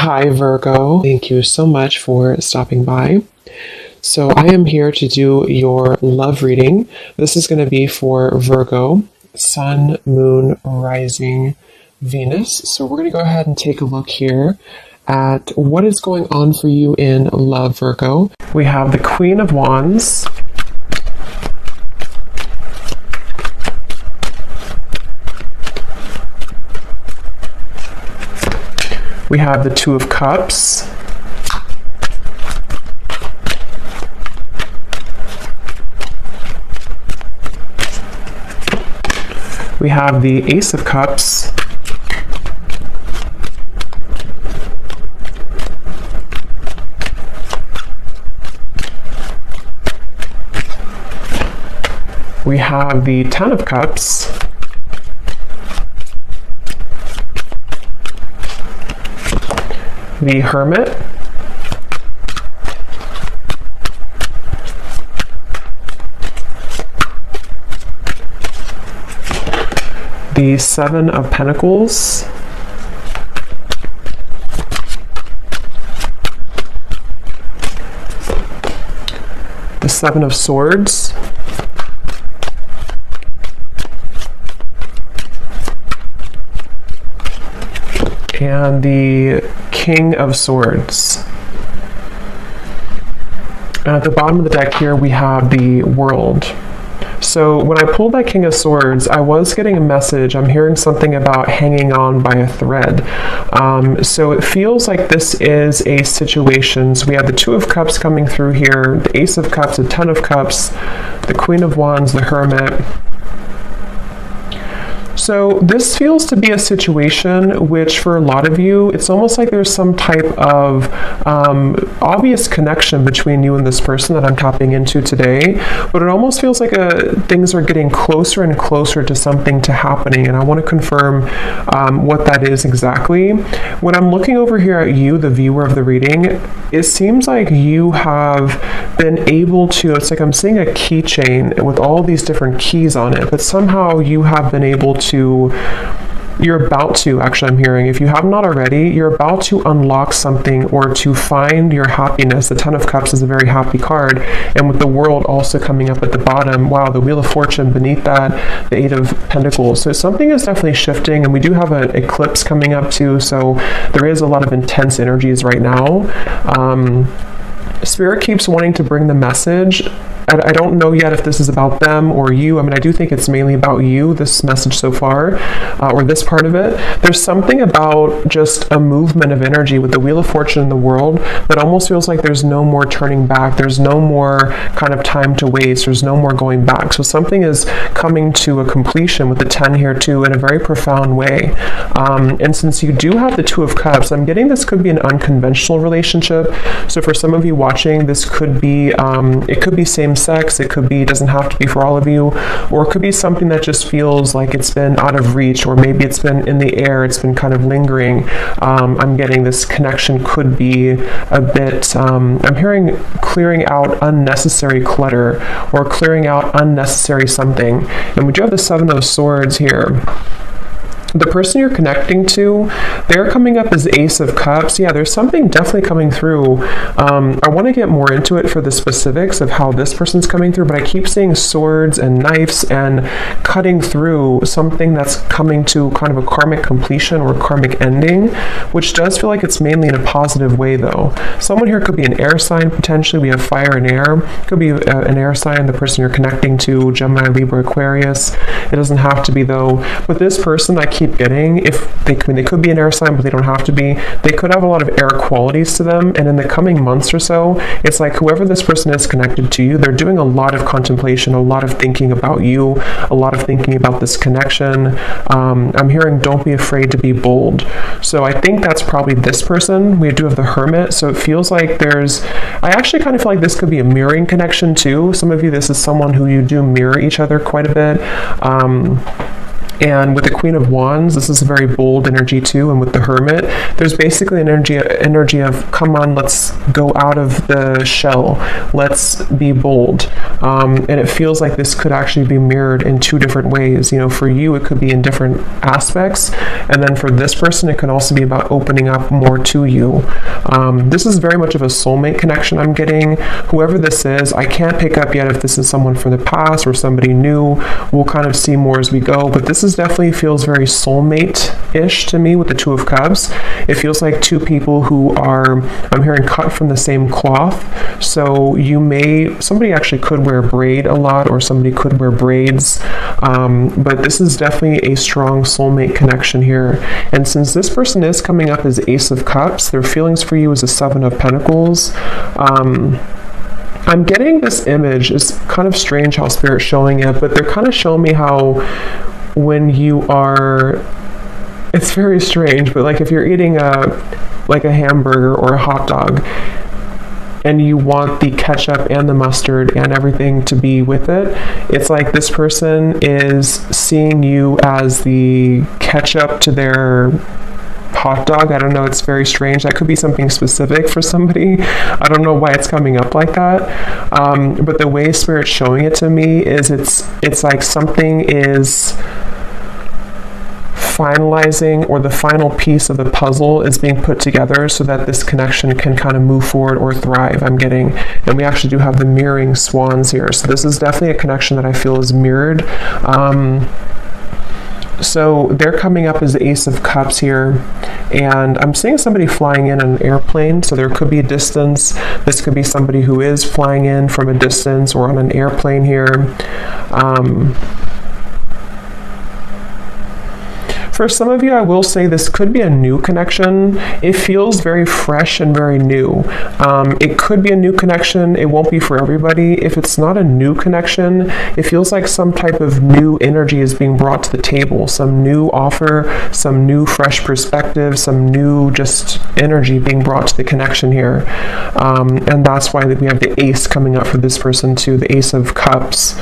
Hi, Virgo. Thank you so much for stopping by. So I am here to do your love reading. This is going to be for Virgo, Sun, Moon, Rising, Venus. So we're going to go ahead and take a look here at what is going on for you in love, Virgo. We have the Queen of Wands. We have the Two of Cups. We have the Ace of Cups. We have the Ten of Cups. The Hermit. The Seven of Pentacles. The Seven of Swords. And the King of Swords. And at the bottom of the deck here, we have the World. So when I pulled that King of Swords, I was getting a message. I'm hearing something about hanging on by a thread. So it feels like this is a situation. So we have the Two of Cups coming through here, the Ace of Cups, the Ten of Cups, the Queen of Wands, the Hermit. So this feels to be a situation which for a lot of you, it's almost like there's some type of obvious connection between you and this person that I'm tapping into today, but it almost feels like things are getting closer and closer to something to happening, and I want to confirm what that is exactly. When I'm looking over here at you, the viewer of the reading, it seems like you have been able to, it's like I'm seeing a keychain with all these different keys on it, but somehow you have been able to, you're about to, actually I'm hearing, if you have not already, you're about to unlock something or to find your happiness. The Ten of Cups is a very happy card, and with the World also coming up at the bottom, wow, the Wheel of Fortune beneath that, the Eight of Pentacles. So something is definitely shifting, and we do have an eclipse coming up too, so there is a lot of intense energies right now. Spirit keeps wanting to bring the message. I don't know yet if this is about them or you. I mean, I do think it's mainly about you, this message so far, or this part of it. There's something about just a movement of energy with the Wheel of Fortune in the World that almost feels like there's no more turning back. There's no more kind of time to waste. There's no more going back. So something is coming to a completion with the 10 here too in a very profound way. And since you do have the Two of Cups, I'm getting this could be an unconventional relationship. So for some of you watching, this could be, it could be same sex, it could be, doesn't have to be for all of you, or it could be something that just feels like it's been out of reach, or maybe it's been in the air, it's been kind of lingering. I'm getting this connection could be a bit, I'm hearing clearing out unnecessary clutter, or clearing out unnecessary something. And we do have the Seven of Swords here. The person you're connecting to, they're coming up as Ace of Cups. Yeah, there's something definitely coming through. I want to get more into it for the specifics of how this person's coming through, but I keep seeing swords and knives and cutting through something that's coming to kind of a karmic completion or karmic ending, which does feel like it's mainly in a positive way though. Someone here could be an air sign potentially. We have fire and air. Could be an air sign, the person you're connecting to, Gemini, Libra, Aquarius. It doesn't have to be though. With this person, I keep getting, if they, I mean, they could be an air sign, but they don't have to be. They could have a lot of air qualities to them, and in the coming months or so, it's like whoever this person is connected to you, they're doing a lot of contemplation, a lot of thinking about you, a lot of thinking about this connection. I'm hearing don't be afraid to be bold. So I think that's probably this person. We do have the Hermit, so it feels like there's, I actually kind of feel like this could be a mirroring connection too. Some of you, this is someone who you do mirror each other quite a bit. And with the Queen of Wands, this is a very bold energy too. And with the Hermit, there's basically an energy of, come on, let's go out of the shell. Let's be bold. And it feels like this could actually be mirrored in two different ways. You know, for you, it could be in different aspects. And then for this person, it could also be about opening up more to you. This is very much of a soulmate connection I'm getting. Whoever this is, I can't pick up yet if this is someone from the past or somebody new. We'll kind of see more as we go. But this is definitely feels very soulmate-ish to me with the Two of Cups. It feels like two people who are, I'm hearing, cut from the same cloth. So somebody actually could wear a braid a lot, or somebody could wear braids. But this is definitely a strong soulmate connection here. And since this person is coming up as Ace of Cups, their feelings for you is a Seven of Pentacles. I'm getting this image. It's kind of strange how Spirit's showing it, but they're kind of showing me how when you are, it's very strange, but like if you're eating like a hamburger or a hot dog and you want the ketchup and the mustard and everything to be with it, it's like this person is seeing you as the ketchup to their hot dog. I don't know, it's very strange. That could be something specific for somebody. I don't know why it's coming up like that. But the way Spirit's showing it to me is it's like something is finalizing, or the final piece of the puzzle is being put together so that this connection can kind of move forward or thrive, I'm getting. And we actually do have the mirroring swans here. So this is definitely a connection that I feel is mirrored. So they're coming up as the Ace of Cups here, and I'm seeing somebody flying in an airplane, so there could be a distance. This could be somebody who is flying in from a distance or on an airplane here. For some of you, I will say this could be a new connection. It feels very fresh and very new. It could be a new connection. It won't be for everybody. If it's not a new connection, it feels like some type of new energy is being brought to the table, some new offer, some new fresh perspective, some new just energy being brought to the connection here. And that's why we have the Ace coming up for this person too, the Ace of Cups.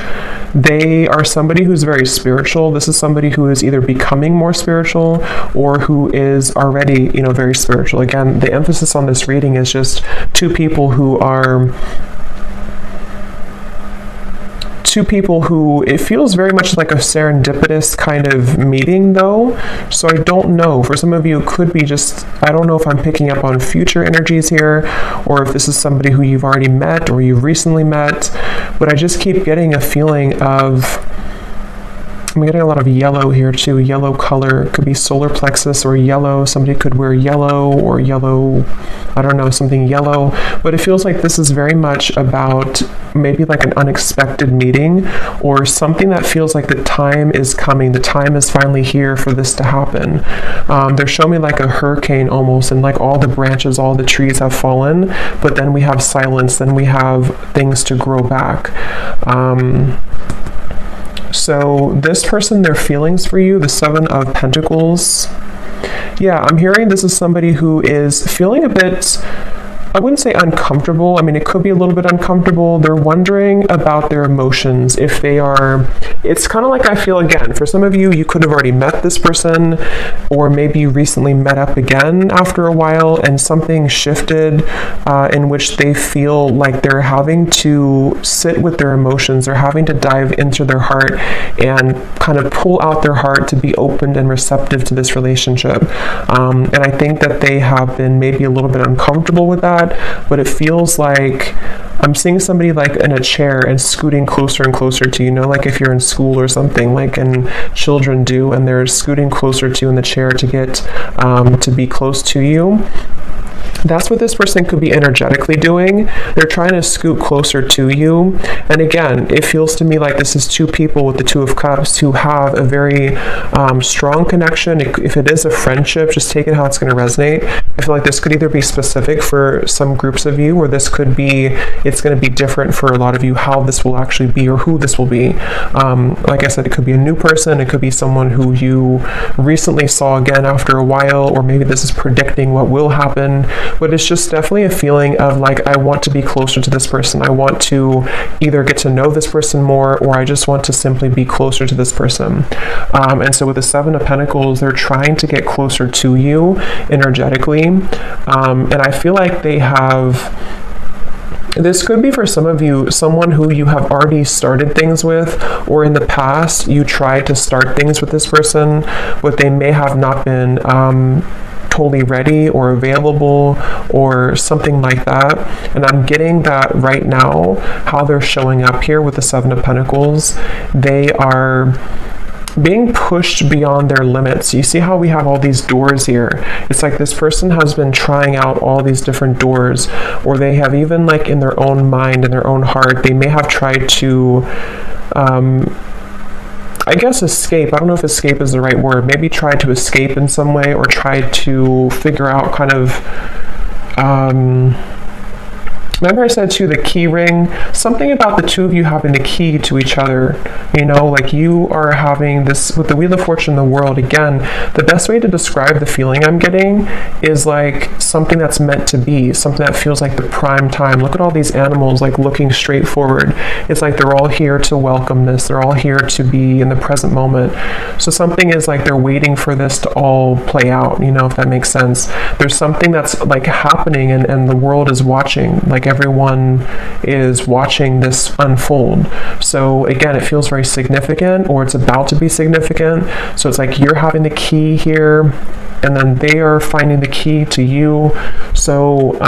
They are somebody who's very spiritual. This is somebody who is either becoming more spiritual or who is already, very spiritual. Again, the emphasis on this reading is just two people who it feels very much like a serendipitous kind of meeting though. So I don't know. For some of you, it could be just, I don't know if I'm picking up on future energies here, or if this is somebody who you've already met or you've recently met, but I just keep getting a feeling of, I'm getting a lot of yellow here too. Yellow color. It could be solar plexus or yellow. Somebody could wear yellow or yellow, I don't know, something yellow. But it feels like this is very much about maybe like an unexpected meeting, or something that feels like the time is coming. The time is finally here for this to happen. They're showing me like a hurricane almost, and like all the branches, all the trees have fallen, but then we have silence, then we have things to grow back. So this person, their feelings for you, the Seven of Pentacles. Yeah, I'm hearing this is somebody who is feeling a bit, I wouldn't say uncomfortable. I mean, it could be a little bit uncomfortable. They're wondering about their emotions. If they are, it's kind of like, I feel again, for some of you, you could have already met this person, or maybe you recently met up again after a while and something shifted in which they feel like they're having to sit with their emotions. They're having to dive into their heart and kind of pull out their heart to be open and receptive to this relationship. And I think that they have been maybe a little bit uncomfortable with that. But it feels like I'm seeing somebody like in a chair and scooting closer and closer to you, like if you're in school or something, like and children do, and they're scooting closer to you in the chair to get to be close to you. That's what this person could be energetically doing. They're trying to scoot closer to you. And again, it feels to me like this is two people with the Two of Cups who have a very strong connection. If it is a friendship, just take it how it's going to resonate. I feel like this could either be specific for some groups of you, or this could be, it's going to be different for a lot of you, how this will actually be or who this will be. Like I said, it could be a new person. It could be someone who you recently saw again after a while, or maybe this is predicting what will happen. but it's just definitely a feeling of like, I want to be closer to this person. I want to either get to know this person more, or I just want to simply be closer to this person. And so with the Seven of Pentacles, they're trying to get closer to you energetically. And I feel like they have, this could be for some of you, someone who you have already started things with, or in the past you tried to start things with this person, but they may have not been totally ready or available or something like that. And I'm getting that right now, how they're showing up here with the Seven of Pentacles. They are being pushed beyond their limits. You see how we have all these doors here? It's like this person has been trying out all these different doors, or they have even like in their own mind, in their own heart, they may have tried to I guess escape. I don't know if escape is the right word. Maybe try to escape in some way, or try to figure out kind of remember I said too, the key ring, something about the two of you having the key to each other, you know, like you are having this, with the Wheel of Fortune, the World, again, the best way to describe the feeling I'm getting is like something that's meant to be, something that feels like the prime time. Look at all these animals like looking straight forward. It's like they're all here to welcome this. They're all here to be in the present moment. So something is like they're waiting for this to all play out, you know, if that makes sense. There's something that's like happening, and the world is watching, like everyone is watching this unfold. So again, it feels very significant, or it's about to be significant. So it's like you're having the key here, and then they are finding the key to you. So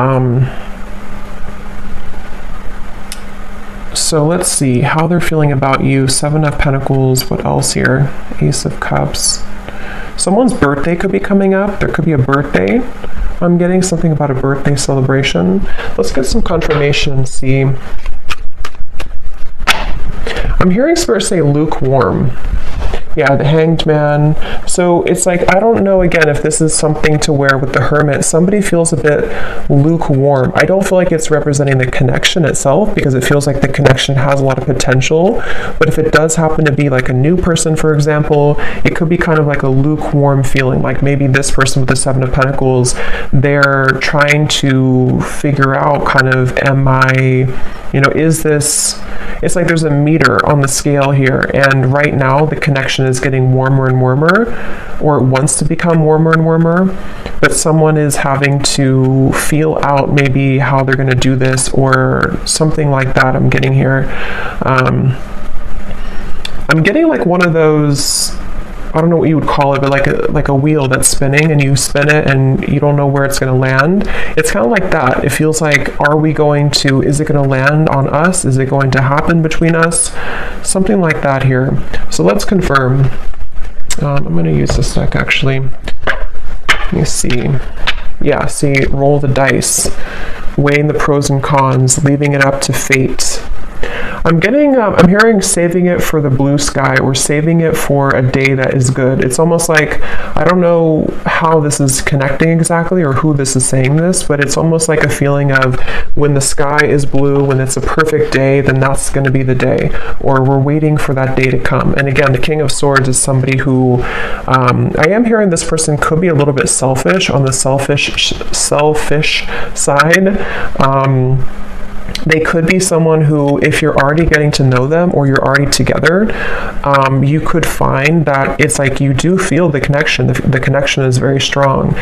so let's see how they're feeling about you. Seven of Pentacles. What else here? Ace of Cups. Someone's birthday could be coming up. There could be a birthday. I'm getting something about a birthday celebration. Let's get some confirmation and see. I'm hearing Spirit say lukewarm. Yeah, the Hanged Man. So it's like, I don't know, again, if this is something to where with the Hermit, somebody feels a bit lukewarm. I don't feel like it's representing the connection itself, because it feels like the connection has a lot of potential. But if it does happen to be like a new person, for example, it could be kind of like a lukewarm feeling. Like maybe this person with the Seven of Pentacles, they're trying to figure out kind of, am I, you know, is this, it's like there's a meter on the scale here, and right now the connection is getting warmer and warmer, or it wants to become warmer and warmer, but someone is having to feel out maybe how they're going to do this, or something like that. I'm getting here. I'm getting like one of those, I don't know what you would call it, but like a wheel that's spinning, and you spin it and you don't know where it's going to land. It's kind of like that. It feels like, are we going to, is it going to land on us? Is it going to happen between us? Something like that here. So let's confirm. I'm going to use this deck actually. Let me see. Yeah, see, roll the dice, weighing the pros and cons, leaving it up to fate. I'm getting, I'm hearing saving it for the blue sky, or saving it for a day that is good. It's almost like, I don't know how this is connecting exactly, or who this is saying this, but it's almost like a feeling of when the sky is blue, when it's a perfect day, then that's going to be the day, or we're waiting for that day to come. And again, the King of Swords is somebody who, I am hearing this person could be a little bit selfish, on the selfish side. They could be someone who, if you're already getting to know them, or you're already together, you could find that it's like you do feel the connection. The connection is very strong.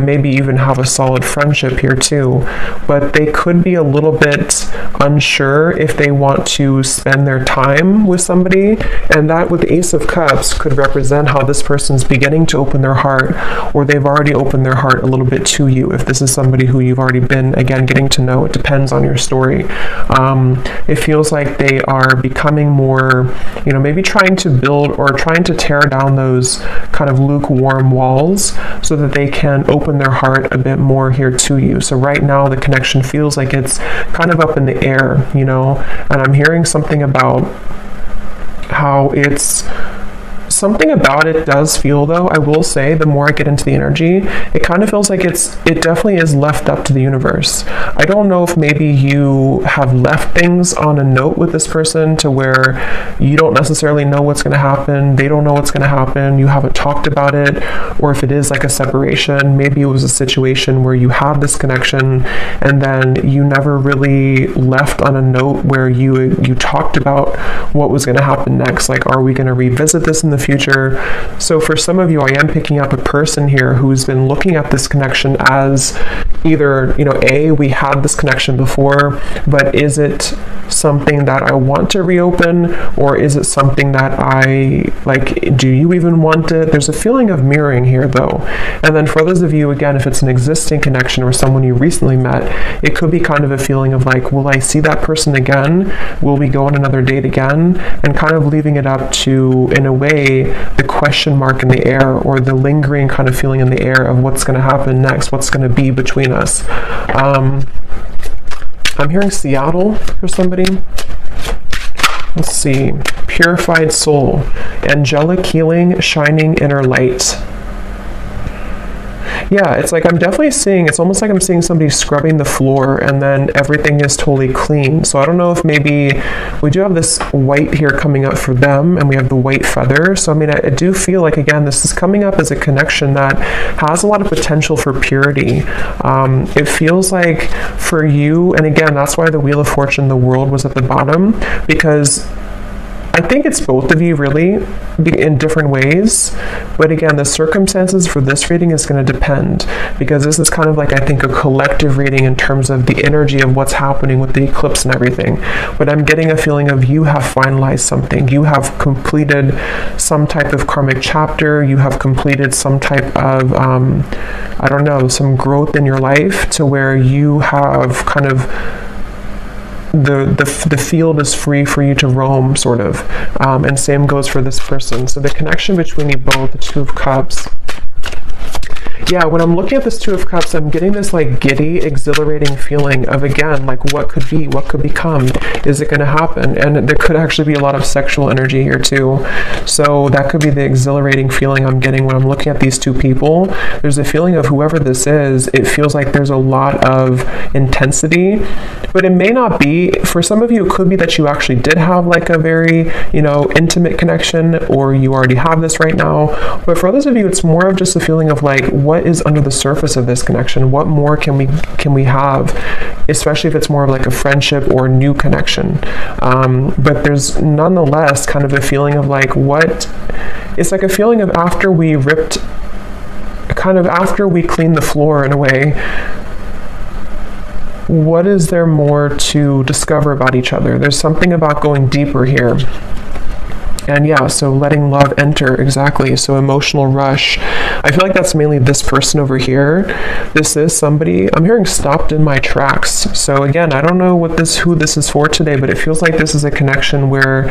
Maybe even have a solid friendship here too. But they could be a little bit unsure if they want to spend their time with somebody. And that with the Ace of Cups could represent how this person's beginning to open their heart, or they've already opened their heart a little bit to you. If this is somebody who you've already been, again, getting to know, it depends on your story. It feels like they are becoming more, you know, maybe trying to build or trying to tear down those kind of lukewarm walls so that they can open their heart a bit more here to you. So right now the connection feels like it's kind of up in the air, you know, and I'm hearing something about how it's Something about it does feel, though, I will say, the more I get into the energy, it kind of feels like it definitely is left up to the universe. I don't know if maybe you have left things on a note with this person to where you don't necessarily know what's going to happen, they don't know what's going to happen, you haven't talked about it, or if it is like a separation, maybe it was a situation where you had this connection and then you never really left on a note where you talked about what was going to happen next. Like, are we going to revisit this in the future? So for some of you, I am picking up a person here who's been looking at this connection as either, we had this connection before, but is it something that I want to reopen, or is it something that I like? Do you even want it? There's a feeling of mirroring here, though. And then for those of you, again, if it's an existing connection or someone you recently met, it could be kind of a feeling of like, will I see that person again? Will we go on another date again? And kind of leaving it up to, in a way, the question mark in the air, or the lingering kind of feeling in the air of what's going to happen next, what's going to be between us. I'm hearing Seattle for somebody. Let's see. Purified soul. Angelic healing, shining inner light. Yeah, it's like I'm definitely seeing, it's almost like I'm seeing somebody scrubbing the floor and then everything is totally clean. So I don't know if maybe we do have this white here coming up for them, and we have the white feather. So I mean, I do feel like, again, this is coming up as a connection that has a lot of potential for purity. It feels like for you, and again, that's why the Wheel of Fortune, the world, was at the bottom, because I think it's both of you really in different ways, but again, the circumstances for this reading is going to depend, because this is kind of like, I think, a collective reading in terms of the energy of what's happening with the eclipse and everything. But I'm getting a feeling of you have finalized something, you have completed some type of karmic chapter, you have completed some type of I don't know, some growth in your life to where you have kind of the field is free for you to roam, sort of. And same goes for this person. So the connection between you both, the Two of Cups. Yeah, when I'm looking at this Two of Cups, I'm getting this like giddy, exhilarating feeling of, again, like what could be, what could become, is it going to happen? And there could actually be a lot of sexual energy here too. So that could be the exhilarating feeling I'm getting when I'm looking at these two people. There's a feeling of whoever this is, it feels like there's a lot of intensity, but it may not be. For some of you, it could be that you actually did have like a very, intimate connection, or you already have this right now. But for others of you, it's more of just a feeling of like, what is under the surface of this connection? What more can we have, especially if it's more of like a friendship or new connection. But there's nonetheless kind of a feeling of like, it's like a feeling of after we cleaned the floor in a way, what is there more to discover about each other? There's something about going deeper here. And yeah, so letting love enter, exactly. So emotional rush. I feel like that's mainly this person over here. This is somebody, I'm hearing stopped in my tracks. So again, I don't know who this is for today, but it feels like this is a connection where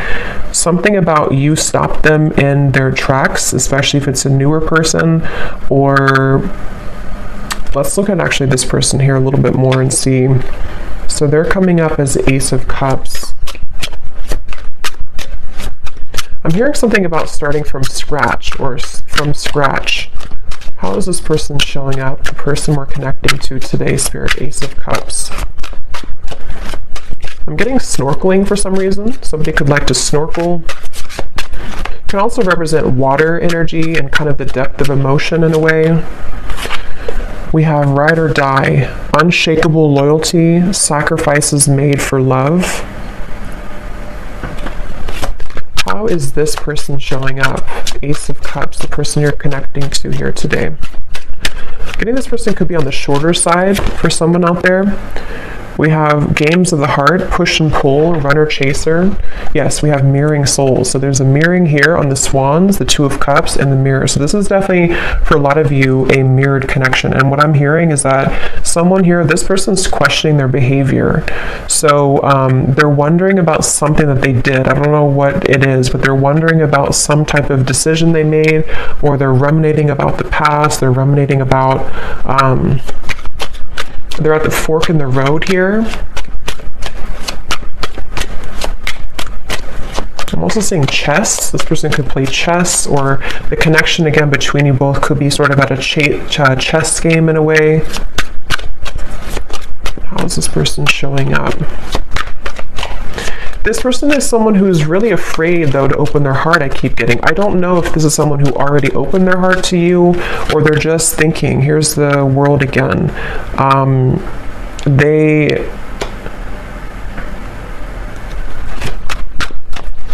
something about you stopped them in their tracks, especially if it's a newer person. Or let's look at actually this person here a little bit more and see. So they're coming up as Ace of Cups. I'm hearing something about starting from scratch, or from scratch. How is this person showing up? The person we're connecting to today, Spirit, Ace of Cups. I'm getting snorkeling for some reason. Somebody could like to snorkel. Can also represent water energy and kind of the depth of emotion in a way. We have ride or die, unshakable loyalty, sacrifices made for love. How is this person showing up? Ace of Cups, the person you're connecting to here today. Getting this person could be on the shorter side for someone out there. We have games of the heart, push and pull, runner chaser. Yes, we have mirroring souls. So there's a mirroring here on the swans, the Two of Cups, and the mirror. So this is definitely, for a lot of you, a mirrored connection. And what I'm hearing is that someone here, this person's questioning their behavior. So they're wondering about something that they did. I don't know what it is, but they're wondering about some type of decision they made, or they're ruminating about the past. They're ruminating about... they're at the fork in the road here. I'm also seeing chess. This person could play chess, or the connection again between you both could be sort of at a chess game in a way. How is this person showing up? This person is someone who's really afraid, though, to open their heart, I keep getting. I don't know if this is someone who already opened their heart to you, or they're just thinking. Here's the world again.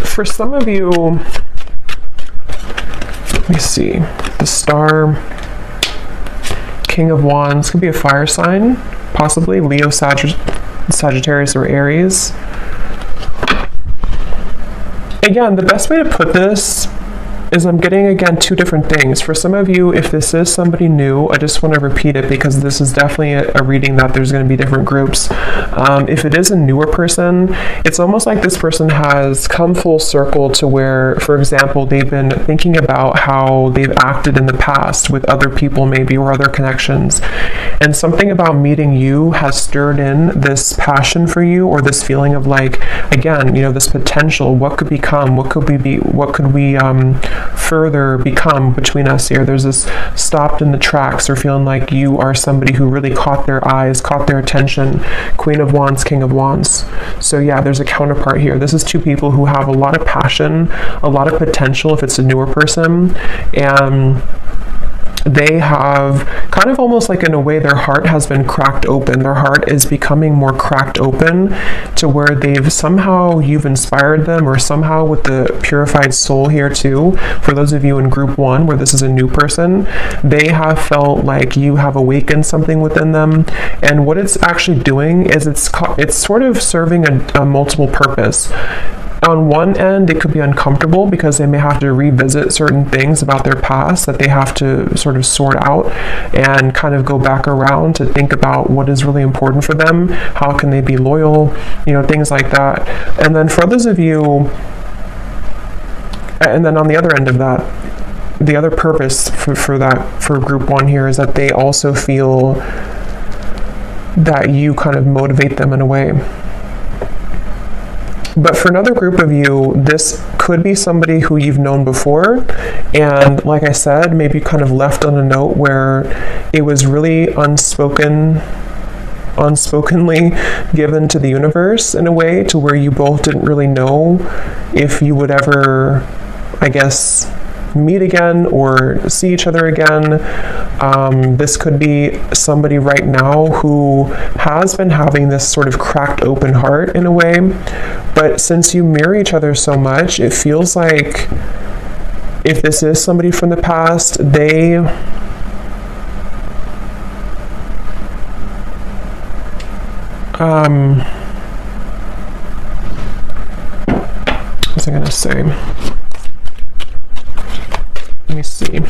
For some of you, let me see, the Star, King of Wands, could be a fire sign, possibly Leo, Sagittarius, or Aries. Again, the best way to put this is I'm getting, again, two different things. For some of you, if this is somebody new, I just want to repeat it because this is definitely a reading that there's going to be different groups. If it is a newer person, it's almost like this person has come full circle to where, for example, they've been thinking about how they've acted in the past with other people maybe, or other connections. And something about meeting you has stirred in this passion for you, or this feeling of like, again, you know, this potential. What could become? What could we be? What could we further become between us here? There's this stopped in the tracks, or feeling like you are somebody who really caught their eyes, caught their attention. Queen of Wands, King of Wands. So yeah, there's a counterpart here. This is two people who have a lot of passion, a lot of potential if it's a newer person, and they have kind of almost like, in a way, their heart has been cracked open. Their heart is becoming more cracked open to where they've somehow, you've inspired them, or somehow with the purified soul here too. For those of you in group 1 where this is a new person, they have felt like you have awakened something within them. And what it's actually doing is it's sort of serving a multiple purpose. On one end, it could be uncomfortable because they may have to revisit certain things about their past that they have to sort of sort out and kind of go back around to think about what is really important for them. How can they be loyal? You know, things like that. And then for others of you, and then on the other end of that, the other purpose for group 1 here is that they also feel that you kind of motivate them in a way. But for another group of you, this could be somebody who you've known before, and like I said, maybe kind of left on a note where it was really unspokenly given to the universe in a way, to where you both didn't really know if you would ever, I guess, meet again or see each other again. This could be somebody right now who has been having this sort of cracked open heart in a way, but since you mirror each other so much, it feels like if this is somebody from the past, they what was I gonna say? Let me see.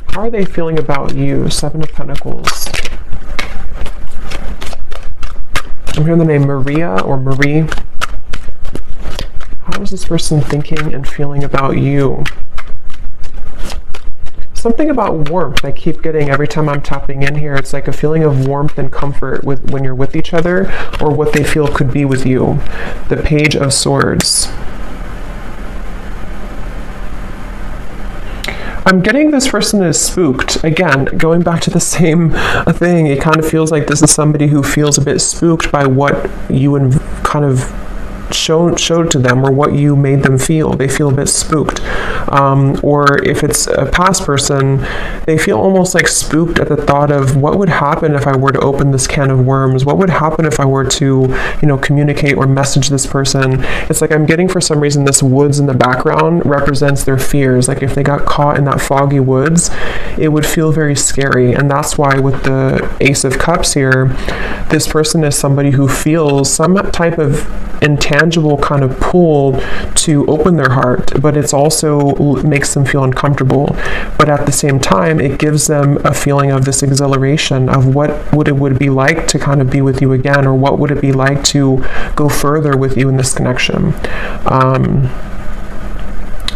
How are they feeling about you? 7 of Pentacles. I'm hearing the name Maria or Marie. How is this person thinking and feeling about you? Something about warmth I keep getting every time I'm tapping in here. It's like a feeling of warmth and comfort with when you're with each other, or what they feel could be with you. The Page of Swords. I'm getting this person is spooked. Again, going back to the same thing, it kind of feels like this is somebody who feels a bit spooked by what you kind of showed to them, or what you made them feel. They feel a bit spooked. Or if it's a past person, they feel almost like spooked at the thought of what would happen if I were to open this can of worms? What would happen if I were to, communicate or message this person? It's like I'm getting, for some reason, this woods in the background represents their fears. Like if they got caught in that foggy woods, it would feel very scary. And that's why with the Ace of Cups here, this person is somebody who feels some type of intangible kind of pull to open their heart, but it's also makes them feel uncomfortable. But at the same time, it gives them a feeling of this exhilaration of what it would be like to kind of be with you again, or what would it be like to go further with you in this connection.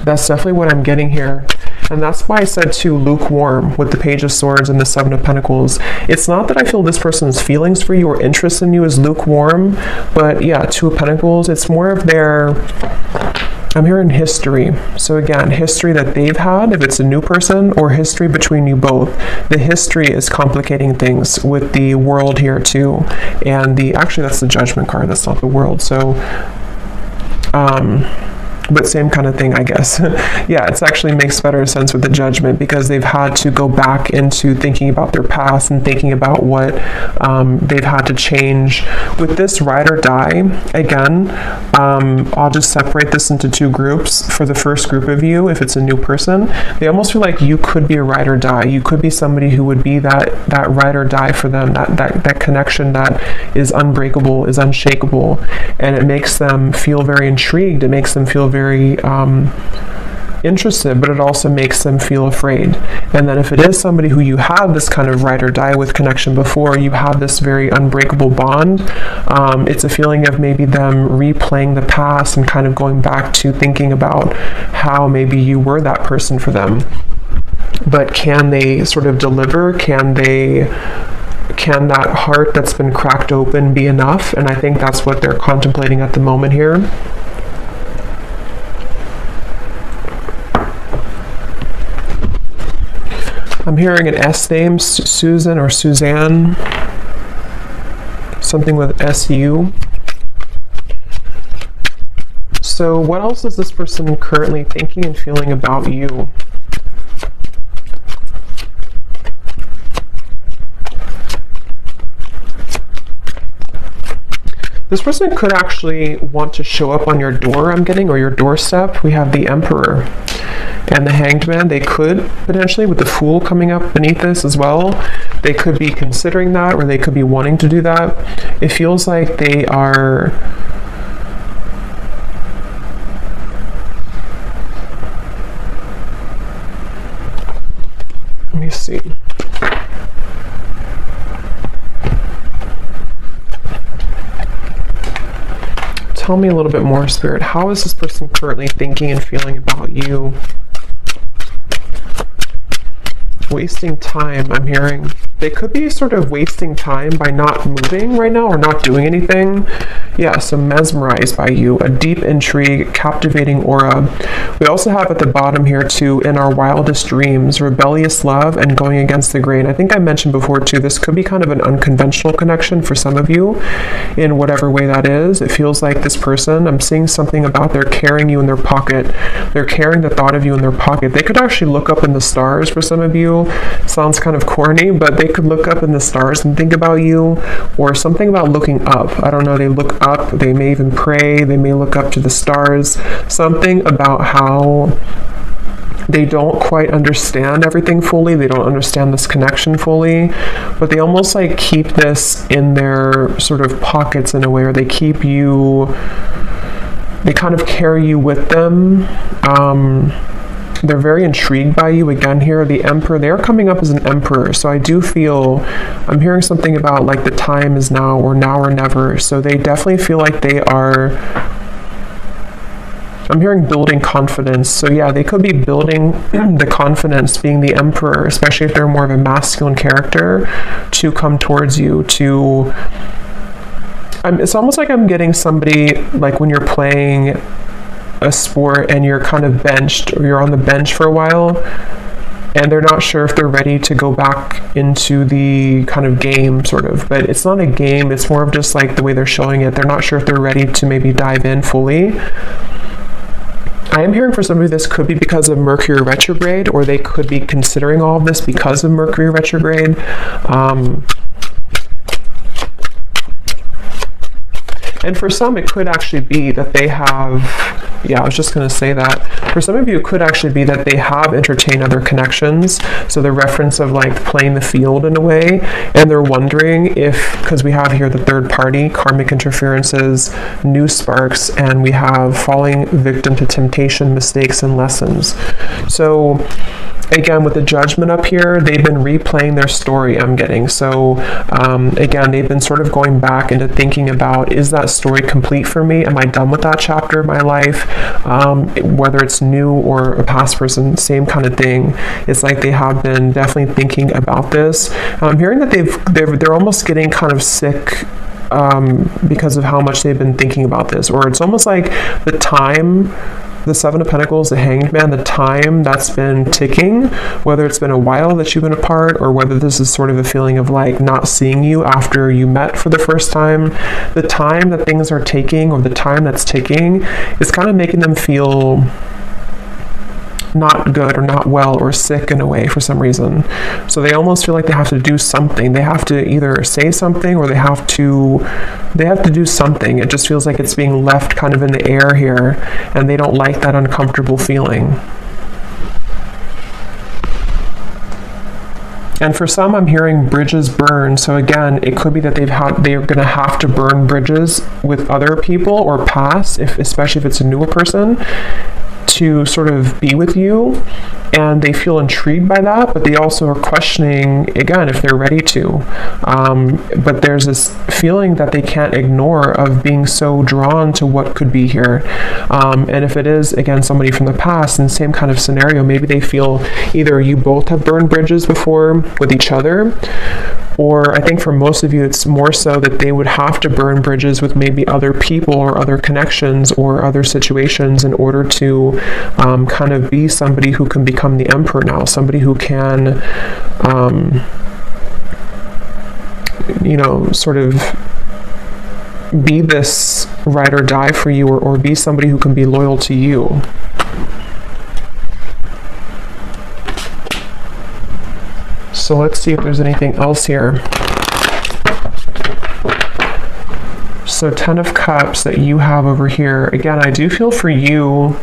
That's definitely what I'm getting here. And that's why I said too, lukewarm with the Page of Swords and the 7 of Pentacles. It's not that I feel this person's feelings for you or interest in you is lukewarm, but yeah, 2 of Pentacles, it's more of their, I'm hearing history. So again, history that they've had, if it's a new person, or history between you both. The history is complicating things with the world here too. And actually that's the Judgment card, that's not the world. So, but same kind of thing, I guess. Yeah, it actually makes better sense with the Judgment, because they've had to go back into thinking about their past and thinking about what they've had to change. With this ride or die, again, I'll just separate this into two groups. For the first group of you, if it's a new person, they almost feel like you could be a ride or die. You could be somebody who would be that ride or die for them, that connection that is unbreakable, is unshakable, and it makes them feel very intrigued. It makes them feel very interested, but it also makes them feel afraid. And then if it is somebody who you have this kind of ride or die with connection before, you have this very unbreakable bond, it's a feeling of maybe them replaying the past and kind of going back to thinking about how maybe you were that person for them. But can they sort of deliver? Can that heart that's been cracked open be enough? And I think that's what they're contemplating at the moment here. I'm hearing an S name, Susan or Suzanne, something with SU. So what else is this person currently thinking and feeling about you? This person could actually want to show up on your door, I'm getting, or your doorstep. We have the Emperor and the Hanged Man. They could potentially, with the Fool coming up beneath this as well, they could be considering that, or they could be wanting to do that. It feels like they are... Let me see. Tell me a little bit more, Spirit. How is this person currently thinking and feeling about you? Wasting time, I'm hearing. They could be sort of wasting time by not moving right now or not doing anything. Yeah, so mesmerized by you, a deep intrigue, captivating aura. We also have at the bottom here too, in our wildest dreams, rebellious love and going against the grain. I think I mentioned before too, this could be kind of an unconventional connection for some of you in whatever way that is. It feels like this person, I'm seeing something about they're carrying you in their pocket. They're carrying the thought of you in their pocket. They could actually look up in the stars for some of you. Sounds kind of corny, but they could look up in the stars and think about you, or something about looking up. I don't know, they look up, they may even pray, they may look up to the stars. Something about how they don't quite understand everything fully, they don't understand this connection fully, but they almost like keep this in their sort of pockets in a way, or they keep you, they kind of carry you with them. They're very intrigued by you. Again here, the Emperor, they're coming up as an Emperor. So I do feel, I'm hearing something about like the time is now or never. So they definitely feel like they are, I'm hearing building confidence. So yeah, they could be building the confidence, being the Emperor, especially if they're more of a masculine character, to come towards you, to, it's almost like I'm getting somebody, like when you're playing a sport and you're kind of benched, or you're on the bench for a while and they're not sure if they're ready to go back into the kind of game sort of, but it's not a game, it's more of just like the way they're showing it. They're not sure if they're ready to maybe dive in fully. I am hearing for some of you this could be because of Mercury retrograde, or they could be considering all of this because of Mercury retrograde. And for some, it could actually be that they have, yeah, I was just going to say that. For some of you, it could actually be that they have entertained other connections. So the reference of like playing the field in a way, and they're wondering if, because we have here the third party, karmic interferences, new sparks, and we have falling victim to temptation, mistakes, and lessons. So again, with the Judgment up here, they've been replaying their story, I'm getting. So again, they've been sort of going back into thinking about, is that story complete for me? Am I done with that chapter of my life? Whether it's new or a past person, same kind of thing. It's like they have been definitely thinking about this. I'm hearing that they're almost getting kind of sick because of how much they've been thinking about this, or it's almost like the time the Seven of Pentacles, the Hanged Man, the time that's been ticking, whether it's been a while that you've been apart or whether this is sort of a feeling of like not seeing you after you met for the first time, the time that things are taking or the time that's ticking is kind of making them feel not good or not well or sick in a way for some reason. So they almost feel like they have to do something. They have to either say something or they have to do something. It just feels like it's being left kind of in the air here, and they don't like that uncomfortable feeling. And for some, I'm hearing bridges burn. So again, it could be that they're going to have to burn bridges with other people or past, especially if it's a newer person, to sort of be with you, and they feel intrigued by that, but they also are questioning again if they're ready to. But there's this feeling that they can't ignore of being so drawn to what could be here. And if it is again somebody from the past in the same kind of scenario, maybe they feel either you both have burned bridges before with each other, or I think for most of you it's more so that they would have to burn bridges with maybe other people or other connections or other situations in order to kind of be somebody who can become the emperor now, somebody who can sort of be this ride or die for you, or be somebody who can be loyal to you. So let's see if there's anything else here. So 10 of Cups that you have over here. Again, I do feel for you,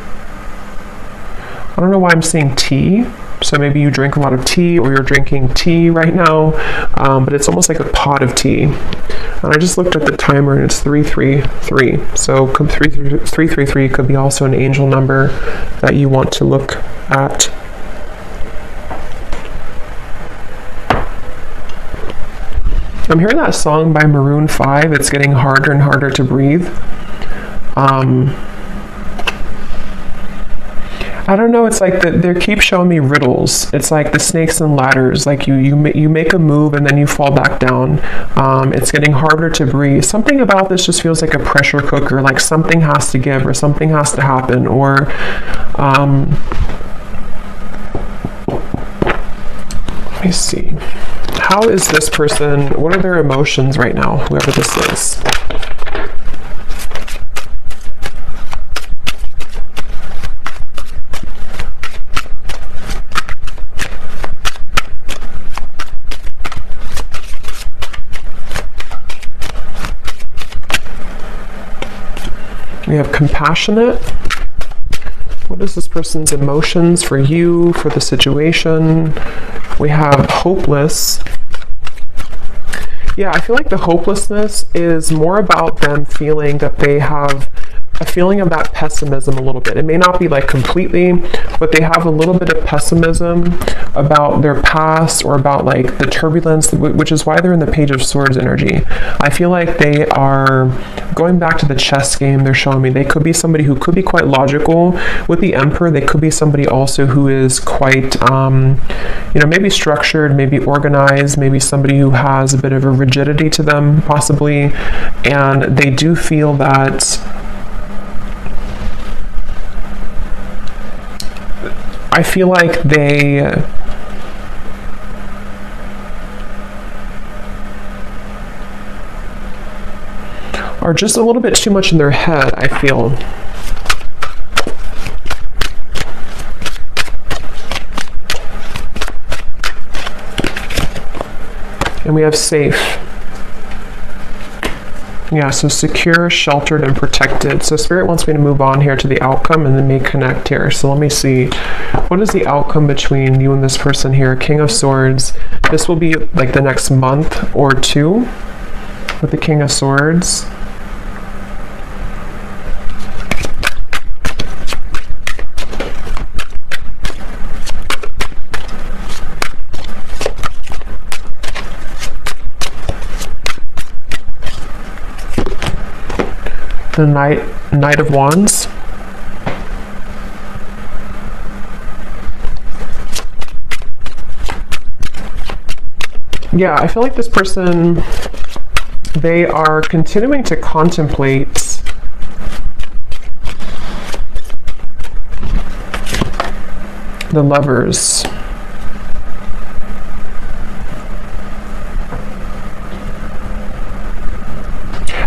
I don't know why I'm seeing tea. So maybe you drink a lot of tea, or you're drinking tea right now, but it's almost like a pot of tea. And I just looked at the timer and it's 333. So 333 could be also an angel number that you want to look at. I'm hearing that song by Maroon 5. It's getting harder and harder to breathe. I don't know, it's like they keep showing me riddles. It's like the snakes and ladders, like you make a move and then you fall back down. It's getting harder to breathe. Something about this just feels like a pressure cooker, like something has to give or something has to happen, or let me see. How is this person, what are their emotions right now, whoever this is? We have compassionate. What is this person's emotions for you, for the situation? We have hopeless. Yeah, I feel like the hopelessness is more about them feeling that they have a feeling of that pessimism a little bit. It may not be like completely, but they have a little bit of pessimism about their past or about like the turbulence, which is why they're in the Page of Swords energy. I feel like they are going back to the chess game. They're showing me they could be somebody who could be quite logical. With the Emperor, they could be somebody also who is quite, maybe structured, maybe organized, maybe somebody who has a bit of a rigidity to them, possibly. And they do feel that I feel like they are just a little bit too much in their head, I feel. And we have safe. Yeah, so secure, sheltered, and protected. So Spirit wants me to move on here to the outcome and then may connect here. So let me see. What is the outcome between you and this person here? King of Swords. This will be like the next month or two with the King of Swords. The Knight of Wands. Yeah, I feel like this person, they are continuing to contemplate The Lovers.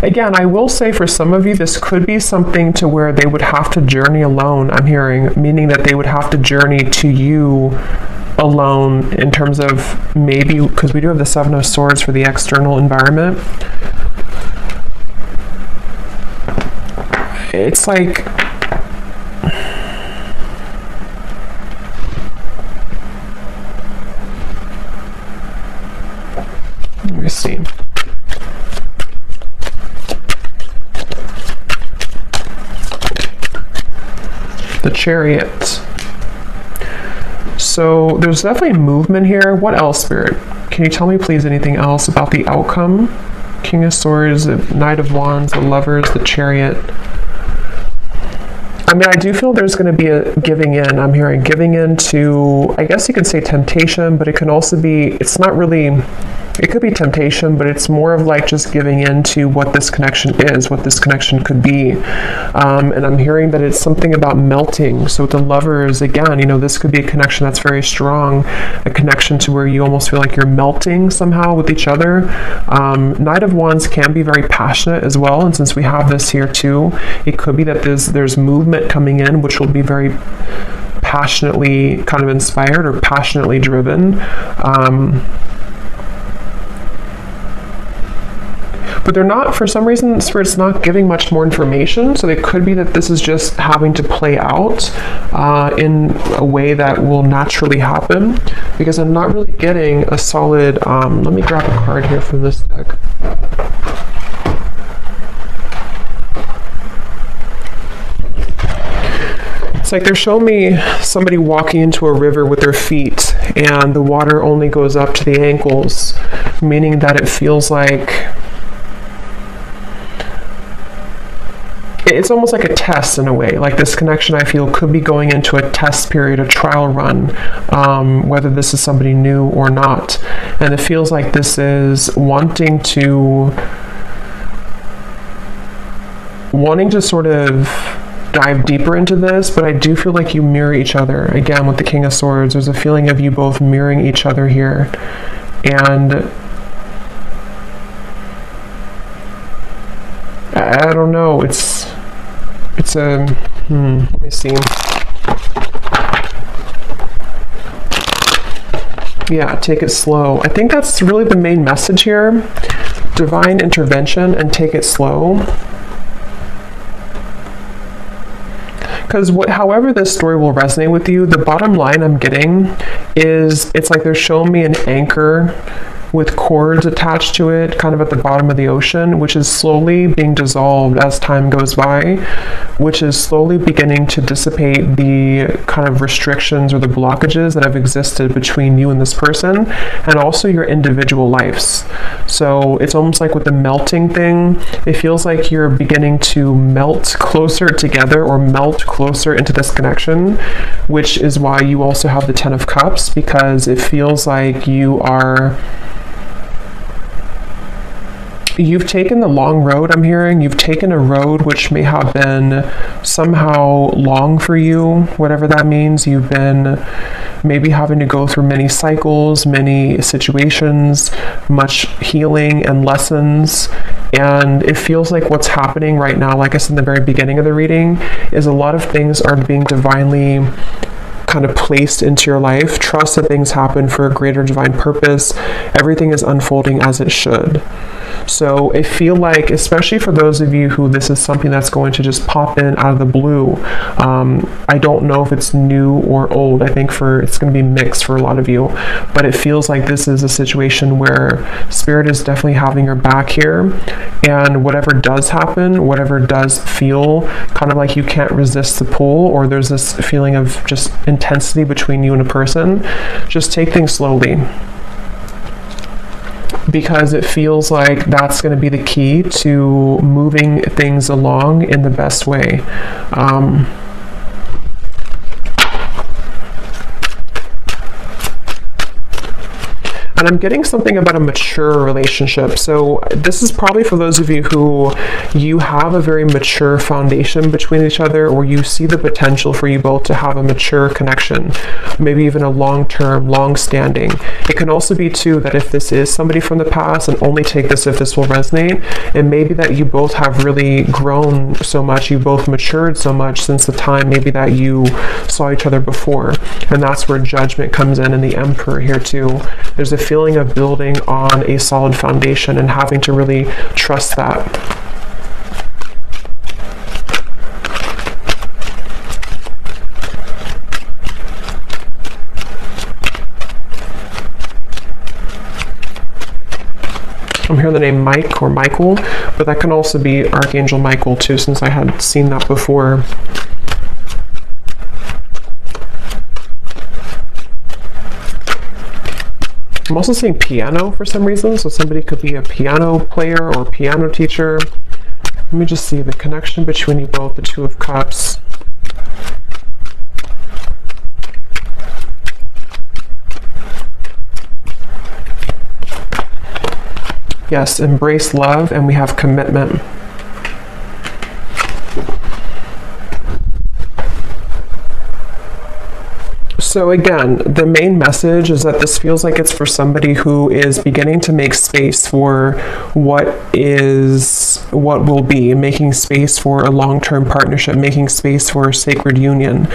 Again, I will say for some of you, this could be something to where they would have to journey alone, I'm hearing, meaning that they would have to journey to you alone in terms of maybe, because we do have the Seven of Swords for the external environment. It's like, let me see. The Chariot. So there's definitely movement here. What else, Spirit? Can you tell me, please, anything else about the outcome? King of Swords, the Knight of Wands, the Lovers, the Chariot. I mean, I do feel there's going to be a giving in. I'm hearing giving in to, I guess you could say temptation, but it can also be, it's not really, it could be temptation, but it's more of like just giving in to what this connection is, what this connection could be. And I'm hearing that it's something about melting. So with the Lovers, again, you know, this could be a connection that's very strong, a connection to where you almost feel like you're melting somehow with each other. Knight of Wands can be very passionate as well. And since we have this here too, it could be that there's movement coming in, which will be very passionately kind of inspired or passionately driven. But they're not, for some reason, Spirit's not giving much more information, so it could be that this is just having to play out in a way that will naturally happen, because I'm not really getting a solid, let me grab a card here from this deck. It's like they're showing me somebody walking into a river with their feet, and the water only goes up to the ankles, meaning that it feels like it's almost like a test in a way. Like this connection, I feel, could be going into a test period, a trial run, whether this is somebody new or not. And it feels like this is wanting to sort of dive deeper into this, but I do feel like you mirror each other. Again, with the King of Swords, there's a feeling of you both mirroring each other here. And I don't know, it's a, let me see. Yeah, take it slow. I think that's really the main message here. Divine intervention and take it slow. Because however this story will resonate with you, the bottom line I'm getting is it's like they're showing me an anchor with cords attached to it, kind of at the bottom of the ocean, which is slowly being dissolved as time goes by, which is slowly beginning to dissipate the kind of restrictions or the blockages that have existed between you and this person, and also your individual lives. So it's almost like with the melting thing, it feels like you're beginning to melt closer together or melt closer into this connection, which is why you also have the Ten of Cups, because it feels like you've taken the long road, I'm hearing. You've taken a road which may have been somehow long for you, whatever that means. You've been maybe having to go through many cycles, many situations, much healing and lessons. And it feels like what's happening right now, like I said in the very beginning of the reading, is a lot of things are being divinely kind of placed into your life. Trust that things happen for a greater divine purpose. Everything is unfolding as it should. So I feel like, especially for those of you who this is something that's going to just pop in out of the blue, I don't know if it's new or old. I think it's going to be mixed for a lot of you, but it feels like this is a situation where Spirit is definitely having your back here, and whatever does happen, whatever does feel kind of like you can't resist the pull, or there's this feeling of just intensity between you and a person, just take things slowly. Because it feels like that's going to be the key to moving things along in the best way. I'm And I'm getting something about a mature relationship. So this is probably for those of you who you have a very mature foundation between each other, or you see the potential for you both to have a mature connection, maybe even a long-term, long-standing. It can also be too that if this is somebody from the past, and only take this if this will resonate, and maybe that you both have really grown so much, you both matured so much since the time maybe that you saw each other before. And that's where Judgment comes in, and the Emperor here too. There's a feeling of building on a solid foundation and having to really trust that. I'm hearing the name Mike or Michael, but that can also be Archangel Michael too, since I had seen that before. I'm also seeing piano for some reason, so somebody could be a piano player or piano teacher. Let me just see the connection between you both, the Two of Cups. Yes, embrace love, and we have commitment. So again, the main message is that this feels like it's for somebody who is beginning to make space for what will be, making space for a long-term partnership, making space for a sacred union.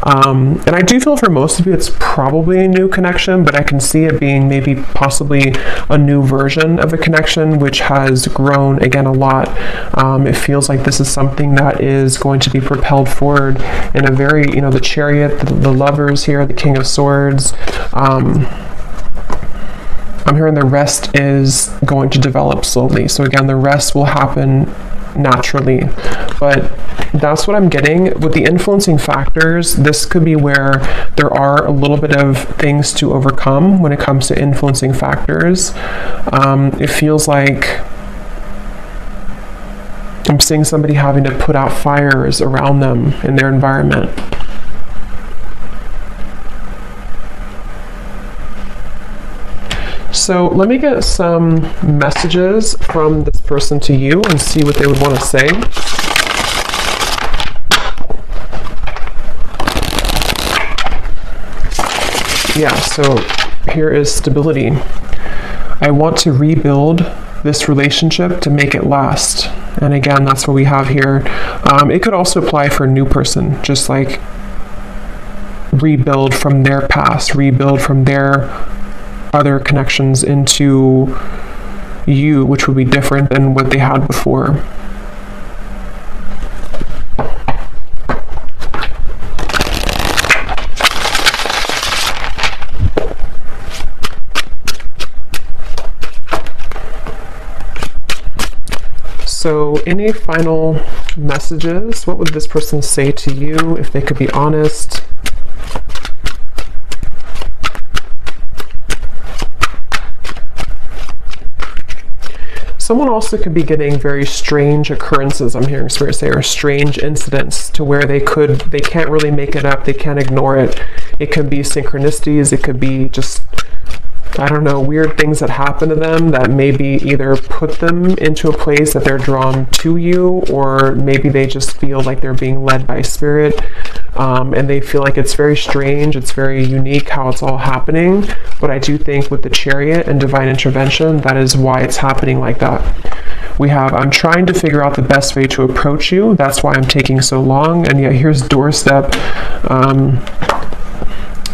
And I do feel for most of you it's probably a new connection, but I can see it being maybe possibly a new version of a connection which has grown again a lot. It feels like this is something that is going to be propelled forward in a very, the Chariot, the Lovers here, the King of Swords. I'm hearing the rest is going to develop slowly. So again, the rest will happen naturally. But that's what I'm getting. With the influencing factors, this could be where there are a little bit of things to overcome when it comes to influencing factors. It feels like I'm seeing somebody having to put out fires around them in their environment. So let me get some messages from this person to you and see what they would want to say. Yeah, so here is stability. I want to rebuild this relationship to make it last. And again, that's what we have here. It could also apply for a new person, just like rebuild from their past, rebuild from their other connections into you, which would be different than what they had before. So any final messages? What would this person say to you if they could be honest? Someone also could be getting very strange occurrences, I'm hearing Spirit say, or strange incidents to where they can't really make it up, they can't ignore it. It could be synchronicities, it could be just, I don't know, weird things that happen to them that maybe either put them into a place that they're drawn to you, or maybe they just feel like they're being led by Spirit, and they feel like it's very strange, it's very unique how it's all happening. But I do think with the Chariot and divine intervention, that is why it's happening like that. We have, I'm trying to figure out the best way to approach you, that's why I'm taking so long, and yet here's doorstep.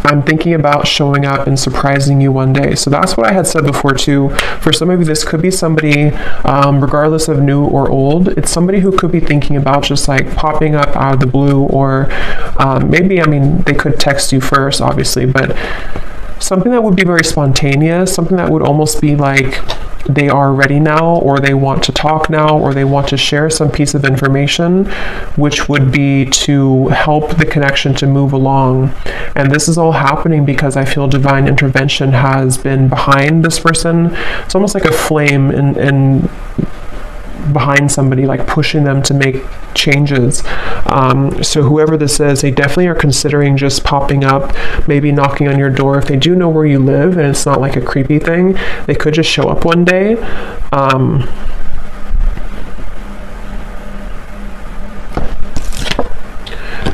I'm thinking about showing up and surprising you one day. So that's what I had said before too. For some of you, this could be somebody, regardless of new or old, it's somebody who could be thinking about just like popping up out of the blue, or maybe, they could text you first, obviously, but something that would be very spontaneous, something that would almost be like they are ready now, or they want to talk now, or they want to share some piece of information, which would be to help the connection to move along. And this is all happening because I feel divine intervention has been behind this person. It's almost like a flame in behind somebody, like pushing them to make changes. So whoever this is, they definitely are considering just popping up, maybe knocking on your door. If they do know where you live and it's not like a creepy thing, they could just show up one day.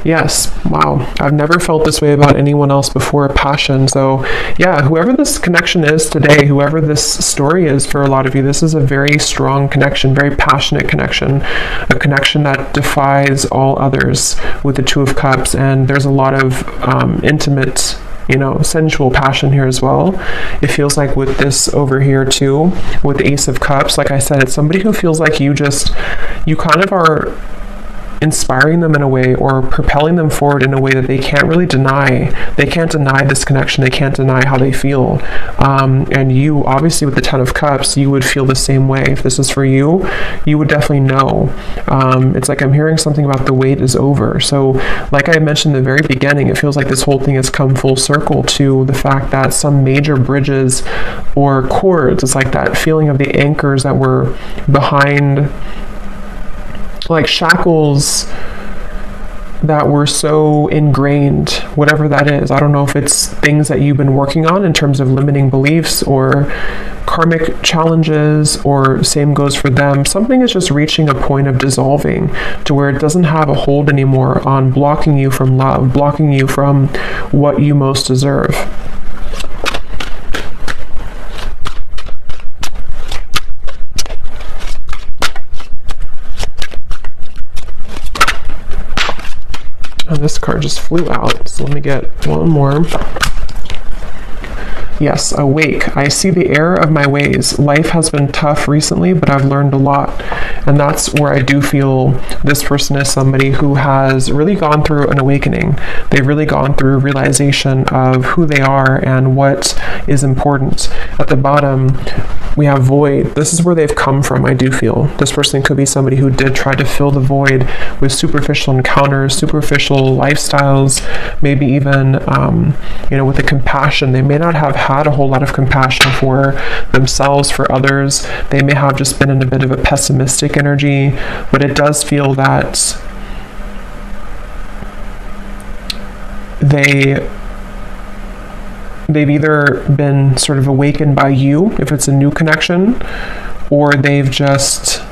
Yes, wow. I've never felt this way about anyone else before, passion. So yeah, whoever this connection is today, whoever this story is for a lot of you, this is a very strong connection, very passionate connection, a connection that defies all others with the Two of Cups. And there's a lot of intimate, sensual passion here as well. It feels like with this over here too, with the Ace of Cups, like I said, it's somebody who feels like you kind of are inspiring them in a way, or propelling them forward in a way that they can't really deny. They can't deny this connection. They can't deny how they feel. And you, obviously with the Ten of Cups, you would feel the same way. If this is for you, you would definitely know. It's like I'm hearing something about the wait is over. So like I mentioned in the very beginning, it feels like this whole thing has come full circle to the fact that some major bridges or cords, it's like that feeling of the anchors that were behind, like shackles that were so ingrained, whatever that is. I don't know if it's things that you've been working on in terms of limiting beliefs or karmic challenges, or same goes for them. Something is just reaching a point of dissolving to where it doesn't have a hold anymore on blocking you from love, blocking you from what you most deserve. Oh, this card just flew out, so let me get one more. Yes, awake. I see the error of my ways. Life has been tough recently, but I've learned a lot. And that's where I do feel this person is somebody who has really gone through an awakening. They've really gone through a realization of who they are and what is important. At the bottom, we have void. This is where they've come from, I do feel. This person could be somebody who did try to fill the void with superficial encounters, superficial lifestyles, maybe even, with the compassion. They may not have had a whole lot of compassion for themselves, for others. They may have just been in a bit of a pessimistic energy, but it does feel that they've either been sort of awakened by you, if it's a new connection, or they've just,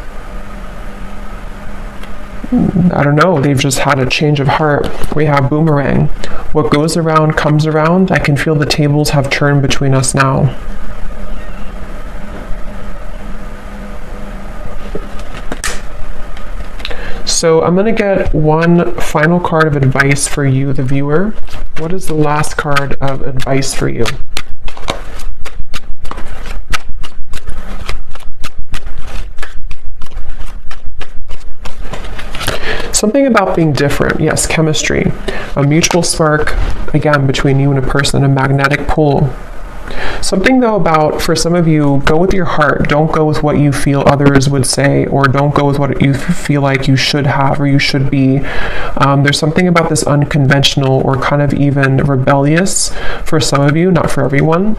I don't know, they've just had a change of heart. We have boomerang. What goes around comes around. I can feel the tables have turned between us now. So I'm going to get one final card of advice for you, the viewer. What is the last card of advice for you? Something about being different. Yes, chemistry. A mutual spark, again, between you and a person, a magnetic pull. Something though about, for some of you, go with your heart. Don't go with what you feel others would say, or don't go with what you feel like you should have or you should be. There's something about this unconventional or kind of even rebellious, for some of you, not for everyone,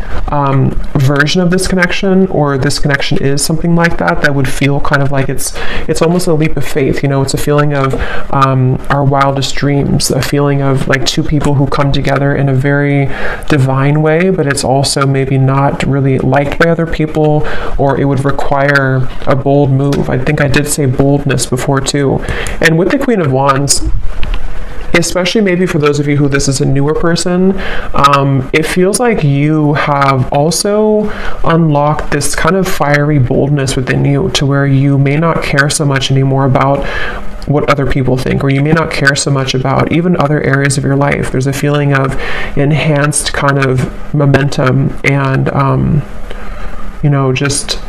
version of this connection, or this connection is something like that would feel kind of like it's almost a leap of faith. It's a feeling of our wildest dreams, a feeling of like two people who come together in a very divine way, but it's also maybe not really liked by other people, or it would require a bold move. I think I did say boldness before too. And with the Queen of Wands, especially maybe for those of you who this is a newer person, it feels like you have also unlocked this kind of fiery boldness within you, to where you may not care so much anymore about what other people think, or you may not care so much about even other areas of your life. There's a feeling of enhanced kind of momentum and, just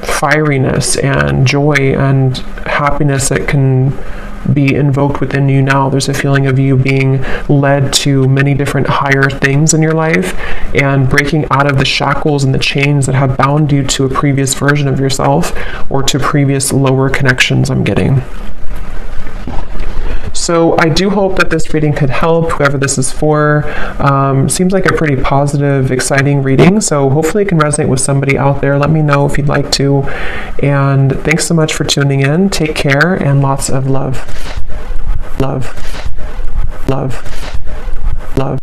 fieriness and joy and happiness that can be invoked within you now. There's a feeling of you being led to many different higher things in your life, and breaking out of the shackles and the chains that have bound you to a previous version of yourself, or to previous lower connections I'm getting. So I do hope that this reading could help whoever this is for. Seems like a pretty positive, exciting reading, so hopefully it can resonate with somebody out there. Let me know if you'd like to. And thanks so much for tuning in. Take care and lots of love. Love. Love.